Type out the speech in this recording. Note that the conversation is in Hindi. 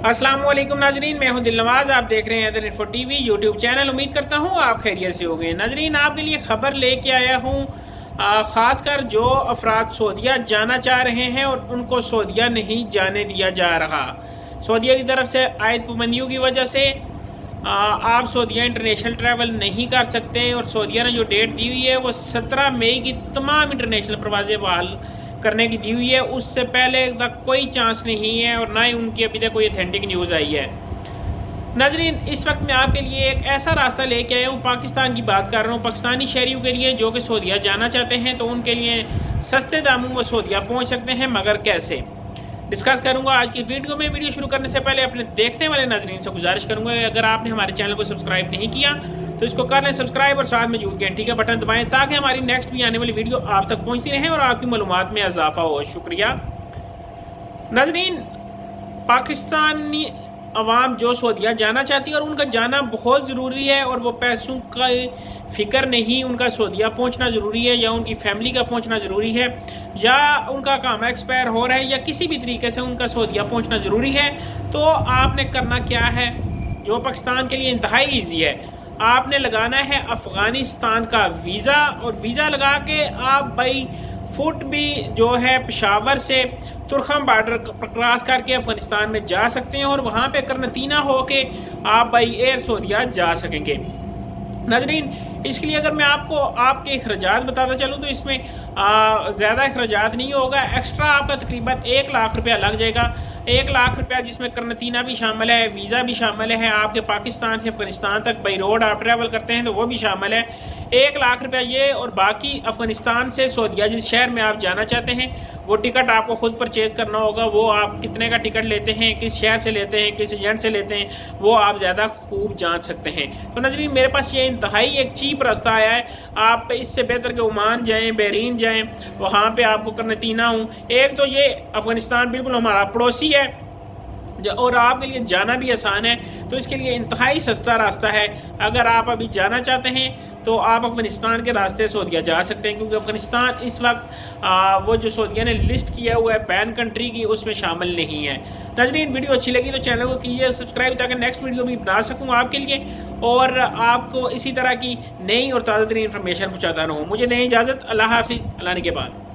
अस्सलाम वालेकुम नाजरीन, मैं हूं दिलनवाज। आप देख रहे हैं इधर इन्फो टीवी यूट्यूब चैनल। उम्मीद करता हूं आप खैरियत से होंगे। नाजरीन, आपके लिए खबर लेके आया हूं, खासकर जो अफराद सऊदीया जाना चाह रहे हैं और उनको सऊदीया नहीं जाने दिया जा रहा। सऊदीया की तरफ से आयद पाबंदियों की वजह से आप सऊदीया इंटरनेशनल ट्रैवल नहीं कर सकते और सऊदीया ने जो डेट दी हुई है वो 17 मई की तमाम इंटरनेशनल प्रवासें बहाल करने की दी हुई है। उससे पहले तक कोई चांस नहीं है और ना ही उनकी अभी तक कोई ऑथेंटिक न्यूज़ आई है। नाजरीन, इस वक्त मैं आपके लिए एक ऐसा रास्ता लेके आया हूँ, पाकिस्तान की बात कर रहा हूँ, पाकिस्तानी शहरियों के लिए जो कि सऊदीया जाना चाहते हैं तो उनके लिए सस्ते दामों में सऊदीया पहुँच सकते हैं, मगर कैसे, डिस्कस करूंगा आज की वीडियो में। वीडियो शुरू करने से पहले अपने देखने वाले नाजरीन से गुजारिश करूंगा कि अगर आपने हमारे चैनल को सब्सक्राइब नहीं किया तो इसको कर लें सब्सक्राइब और साथ में जुड़ घंटी का बटन दबाएं ताकि हमारी नेक्स्ट भी आने वाली वीडियो आप तक पहुंचती रहे और आपकी मालूमात में इजाफा हो। शुक्रिया। नाजरीन, पाकिस्तानी अवाम जो सऊदीया जाना चाहती है और उनका जाना बहुत ज़रूरी है और वो पैसों का फिक्र नहीं, उनका सऊदीया पहुंचना ज़रूरी है या उनकी फैमिली का पहुंचना ज़रूरी है या उनका काम एक्सपायर हो रहा है या किसी भी तरीके से उनका सऊदीया पहुंचना ज़रूरी है, तो आपने करना क्या है जो पाकिस्तान के लिए इंतहाई ईजी है। आपने लगाना है अफ़गानिस्तान का वीज़ा और वीज़ा लगा के आप भाई फुट भी जो है पेशावर से तुर्खम बॉर्डर क्रॉस करके अफगानिस्तान में जा सकते हैं और वहाँ पे करनतीना होके आप बाई एयर सऊदीया जा सकेंगे। नाजरीन, इसके लिए अगर मैं आपको आपके अखराजात बताता चलूँ तो इसमें ज़्यादा अखराजात नहीं होगा। एक्स्ट्रा आपका तकरीबन 1 लाख रुपया लग जाएगा। 1 लाख रुपया जिसमें करनतीना भी शामिल है, वीज़ा भी शामिल है, आपके पाकिस्तान से अफगानिस्तान तक बाई रोड आप ट्रैवल करते हैं तो वो भी शामिल है। 1 लाख रुपया ये, और बाकी अफगानिस्तान से सऊदीया जिस शहर में आप जाना चाहते हैं वो टिकट आपको खुद परचेज करना होगा। वो आप कितने का टिकट लेते हैं, किस शहर से लेते हैं, किस एजेंट से लेते हैं, वो आप ज़्यादा खूब जान सकते हैं। तो नजरीन, मेरे पास ये इंतहाई एक चीप रास्ता आया है। आप इससे बेहतर के ओमान जाएँ, बहरीन जाएँ, वहाँ पे आपको करनतीना हूँ। एक तो ये अफगानिस्तान बिल्कुल हमारा पड़ोसी है और आपके लिए जाना भी आसान है, तो इसके लिए इंतहाई सस्ता रास्ता है। अगर आप अभी जाना चाहते हैं तो आप अफगानिस्तान के रास्ते सऊदीया जा सकते हैं, क्योंकि अफगानिस्तान इस वक्त वो जो सऊदीया ने लिस्ट किया हुआ है बैन कंट्री की, उसमें शामिल नहीं है। नाज़रीन, वीडियो अच्छी लगी तो चैनल को कीजिए सब्सक्राइब ताकि नेक्स्ट वीडियो भी बना सकूँ आपके लिए और आपको इसी तरह की नई और ताज़ा तरीन इन्फॉर्मेशन पहुँचाता रहूँ। मुझे दें इजाज़त। अल्लाह हाफिज़। अल्लाह ने के बाद।